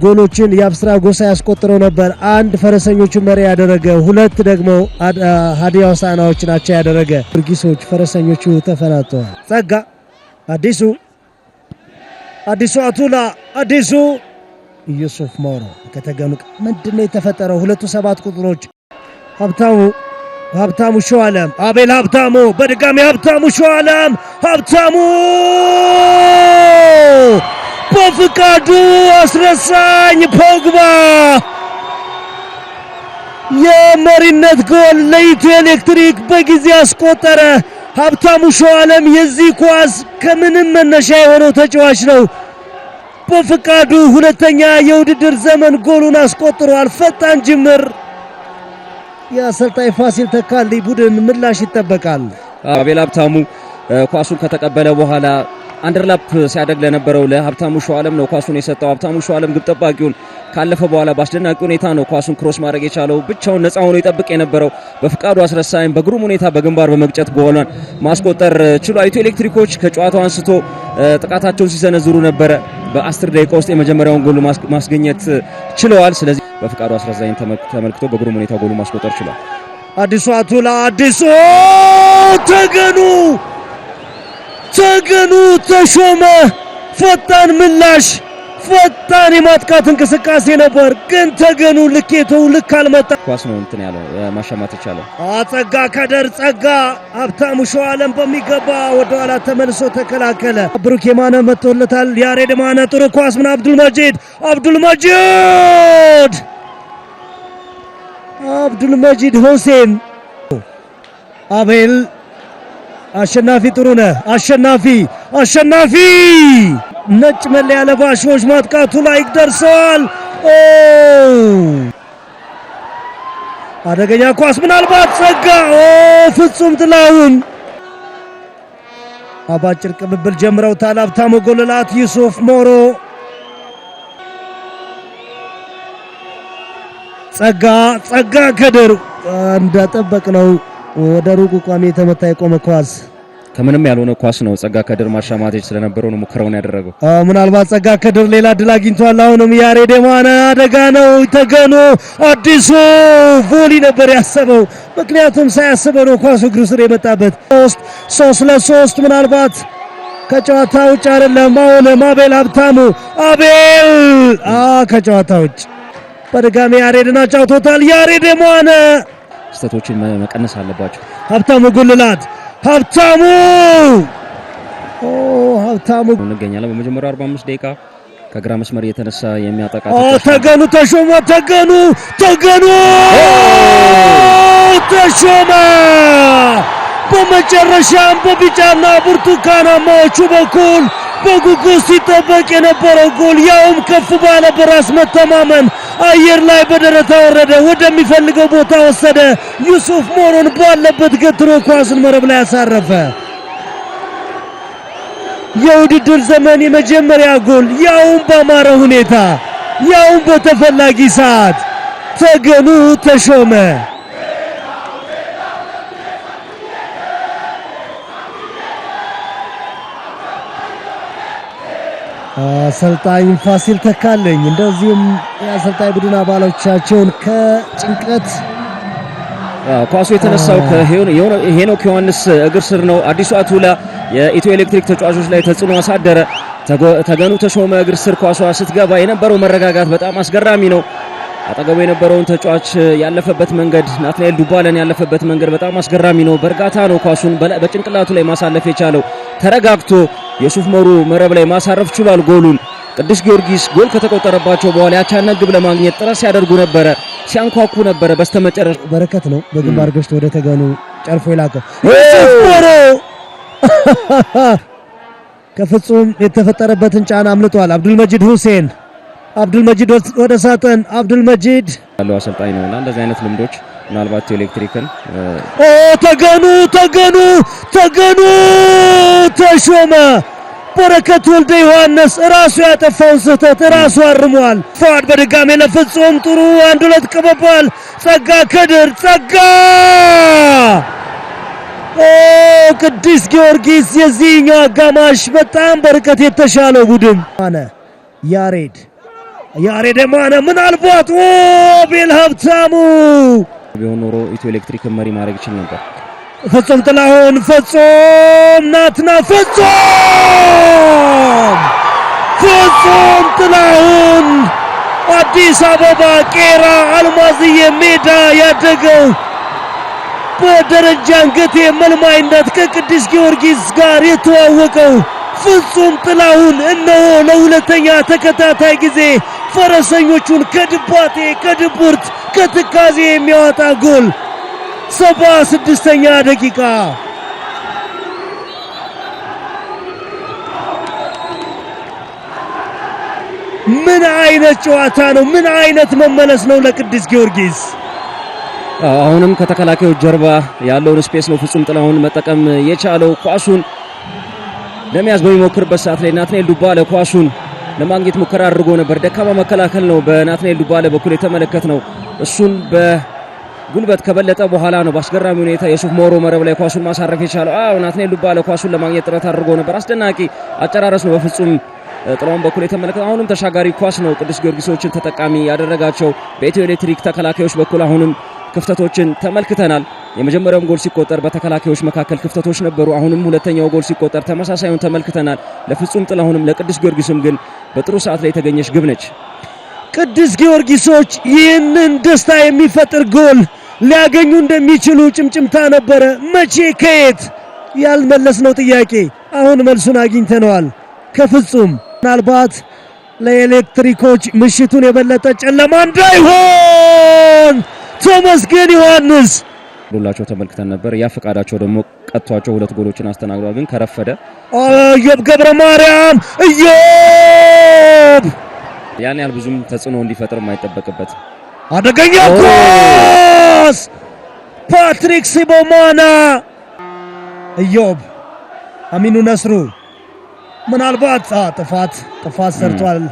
ጎሎችን ያብስራ ጎሳ ያስቆጥረው ነበር። አንድ ፈረሰኞቹ መሪ ያደረገ፣ ሁለት ደግሞ ሀዲያ ሆሳዕናዎች ናቸው ያደረገ። ጊዮርጊሶች ፈረሰኞቹ ተፈናጥተዋል። ጸጋ አዲሱ አቱላ አዲሱ ዩሱፍ ሞሮ ከተገኑ ምንድነው የተፈጠረው? ሁለቱ 7 ቁጥሮች ሀብታሙ ሸዋለም አቤል ሀብታሙ በድጋሚ ሀብታሙ ሸዋለም ሀብታሙ በፍቃዱ አስረሳኝ ፖግባ የመሪነት ጎል ለኢትዮ ኤሌክትሪክ በጊዜ አስቆጠረ። ሀብታሙ ሸዋለም የዚህ ኳስ ከምንም መነሻ የሆነው ተጫዋች ነው። በፍቃዱ ሁለተኛ የውድድር ዘመን ጎሉን አስቆጥሯል። ፈጣን ጅምር የአሰልጣኝ ፋሲል ተካልኝ ቡድን ምላሽ ይጠበቃል። አቤል ሀብታሙ ኳሱን ከተቀበለ በኋላ አንደርላፕ ሲያደግ ለነበረው ለሀብታሙ ሸዋለም ነው ኳሱን የሰጠው። ሀብታሙ ሸዋለም ግብ ጠባቂውን ካለፈ በኋላ በአስደናቂ ሁኔታ ነው ኳሱን ክሮስ ማድረግ የቻለው። ብቻውን ነፃ ሆኖ ይጠብቅ የነበረው በፍቃዱ አስረሳኝ በግሩም ሁኔታ በግንባር በመግጨት ጎሏን ማስቆጠር ችሏል። ኢትዮ ኤሌክትሪኮች ከጨዋታው አንስቶ ጥቃታቸውን ሲሰነዝሩ ነበረ። በ10 ደቂቃ ውስጥ የመጀመሪያውን ጎል ማስገኘት ችለዋል። ስለዚህ በፍቃዱ አስረሳኝ ተመልክቶ በግሩም ሁኔታ ጎሉ ማስቆጠር ችሏል። አዲሱ አቱላ አዲሱ ተገኑ ተሾመ ፈጣን ምላሽ ፈጣን የማጥቃት እንቅስቃሴ ነበር፣ ግን ተገኑ ልኬቱ ልክ አልመጣ። ኳስ ነው እንትን ያለው ማሻማት ይቻላል። ጸጋ ከደር ጸጋ ሀብታሙ ሸዋለም በሚገባ ወደ ኋላ ተመልሶ ተከላከለ። ብሩክ የማነ መጥቶለታል። ያሬድ ማነ ጥሩ ኳስ ምን አብዱልመጂድ ሁሴን አቤል አሸናፊ ጥሩነህ አሸናፊ ነጭ መለያ ለባሾች ማጥቃቱ ላይ ደርሰዋል። አደገኛ ኳስ ምናልባት ጸጋ ፍጹም ጥላሁን አባጭር ቅብብል ጀምረውታል። ሀብታሙ ጎልላት ዩሱፍ ሞሮ ጸጋ ከድር እንደጠበቅ ነው ወደ ሩቁ ቋሚ የተመታ የቆመ ኳስ ከምንም ያልሆነ ኳስ ነው። ጸጋ ከድር ማሻማቴጅ ስለነበረው ነው ሙከራውን ያደረገው። ምናልባት ጸጋ ከድር ሌላ ድል አግኝቷል። አሁንም ያሬድ የማነ አደጋ ነው። ተገኑ አዲሱ ቮሊ ነበር ያሰበው፣ ምክንያቱም ሳያስበው ነው ኳሱ እግሩ ስር የመጣበት። 3-3 ምናልባት ከጨዋታ ውጭ አይደለም። አሁንም አቤል ሀብታሙ ከጨዋታ ውጭ በድጋሚ ያሬድን አጫውቶታል። ያሬድ የማነ ስህተቶችን መቀነስ አለባቸው። ሀብታሙ ጉልላት ሀብታሙ እንገኛለን። በመጀመሪያው 45 ደቂቃ ከግራ መስመር የተነሳ የሚያጠቃ ተገኑ ተሾመ በመጨረሻም በቢጫና ብርቱካናማዎቹ በኩል በጉጉት ሲጠበቅ የነበረው ጎል ያውም ከፍ ባለ በራስ መተማመን አየር ላይ በደረታ ወረደ፣ ወደሚፈልገው ቦታ ወሰደ። ዩሱፍ ሞሮን ባለበት ገትሮ ኳስን መረብ ላይ ያሳረፈ። የውድድር ዘመን የመጀመሪያ ጎል ያውም በአማረ ሁኔታ ያውም በተፈላጊ ሰዓት ተገኑ ተሾመ። አሰልጣኝ ፋሲል ተካልኝ እንደዚሁም የአሰልጣኝ ቡድን አባሎቻቸውን ከጭንቀት ኳሱ የተነሳው ከሄኖክ ዮሐንስ እግር ስር ነው። አዲሱ አቱላ የኢትዮ ኤሌክትሪክ ተጫዋቾች ላይ ተጽዕኖ አሳደረ። ተገኑ ተሾመ እግር ስር ኳሷ ስትገባ የነበረው መረጋጋት በጣም አስገራሚ ነው። አጠገቡ የነበረውን ተጫዋች ያለፈበት መንገድ ናትናኤል ዱባለን ያለፈበት መንገድ በጣም አስገራሚ ነው። በእርጋታ ነው ኳሱን በጭንቅላቱ ላይ ማሳለፍ የቻለው። ተረጋግቶ ዩሱፍ ሞሩ መረብ ላይ ማሳረፍ ችሏል ጎሉን። ቅዱስ ጊዮርጊስ ጎል ከተቆጠረባቸው በኋላ ያቻነህ ግብ ለማግኘት ጥረት ሲያደርጉ ነበረ፣ ሲያንኳኩ ነበረ። በስተመጨረሻ በረከት ነው በግንባር ገጭቶ ወደ ተገኑ ጨርፎ የላከው ዩሱፍ ሞሩ ከፍጹም የተፈጠረበትን ጫና አምልጧል። አብዱልመጂድ ወደ ሳጥን አብዱልመጂድ ያለው አሰልጣኝ ነውና እንደዚህ አይነት ልምዶች ምናልባት ኤሌክትሪክን ተገኑ ተሾመ በረከት ወልደ ዮሐንስ ራሱ ያጠፋውን ስህተት ራሱ አርሟል። ፏድ በድጋሜ ለፍጹም ጥሩ 1-2 ቅበቧል። ጸጋ ከድር ቅዱስ ጊዮርጊስ የዚህኛው አጋማሽ በጣም በርቀት የተሻለው ቡድን አነ ያሬድ ማነ ምናልባት ቤል ሀብታሙ ቢሆን ኖሮ ኢትዮ ኤሌክትሪክ መሪ ማድረግ ይችል ነበር። ፍጹም ጥላሁን ናትና ፍጹም ጥላሁን አዲስ አበባ ቄራ አልማዝዬ ሜዳ ያደገው በደረጃ አንገቴ መልማይነት ከቅዱስ ጊዮርጊስ ጋር የተዋወቀው ፍጹም ጥላሁን እነሆ ለሁለተኛ ተከታታይ ጊዜ ፈረሰኞቹን ከድባቴ ከድብርት ከትካዜ የሚያወጣ ጎል 76ኛ ደቂቃ። ምን አይነት ጨዋታ ነው! ምን አይነት መመለስ ነው ለቅዱስ ጊዮርጊስ! አሁንም ከተከላካዮች ጀርባ ያለውን ስፔስ ነው ፍጹም ጥላሁን መጠቀም የቻለው። ኳሱን ለመያዝ በሚሞክርበት ሰዓት ላይ ናትናኤል ዱባለ ኳሱን ለማግኘት ሙከራ አድርጎ ነበር። ደካማ መከላከል ነው በናትናኤል ዱባለ በኩል የተመለከትነው። እሱን በጉልበት ከበለጠ በኋላ ነው በአስገራሚ ሁኔታ የሱፍ ሞሮ መረብ ላይ ኳሱን ማሳረፍ የቻለው። ናትናኤል ዱባለ ኳሱን ለማግኘት ጥረት አድርጎ ነበር። አስደናቂ አጨራረስ ነው በፍጹም ጥላሁን በኩል የተመለከተው። አሁንም ተሻጋሪ ኳስ ነው ቅዱስ ጊዮርጊሶችን ተጠቃሚ ያደረጋቸው። በኢትዮ ኤሌክትሪክ ተከላካዮች በኩል አሁንም ክፍተቶችን ተመልክተናል። የመጀመሪያው ጎል ሲቆጠር በተከላካዮች መካከል ክፍተቶች ነበሩ። አሁንም ሁለተኛው ጎል ሲቆጠር ተመሳሳዩን ተመልክተናል። ለፍጹም ጥላሁንም ለቅዱስ ጊዮርጊስም ግን በጥሩ ሰዓት ላይ የተገኘች ግብ ነች። ቅዱስ ጊዮርጊሶች ይህንን ደስታ የሚፈጥር ጎል ሊያገኙ እንደሚችሉ ጭምጭምታ ነበረ። መቼ ከየት ያልመለስነው ጥያቄ አሁን መልሱን አግኝተነዋል ከፍጹም። ምናልባት ለኤሌክትሪኮች ምሽቱን የበለጠ ጨለማ እንዳይሆን ተመስገን ዮሐንስ ዶላቸው ተመልክተን ነበር። ያ ፈቃዳቸው ደግሞ ቀጥቷቸው ሁለት ጎሎችን አስተናግደዋል። ግን ከረፈደ ኢዮብ ገብረ ማርያም ያን ያህል ብዙም ተጽዕኖ እንዲፈጥር የማይጠበቅበት አደገኛ ኳስ ፓትሪክ ሲቦማና ኢዮብ አሚኑ ነስሩ ምናልባት ጥፋት ሰርቷል።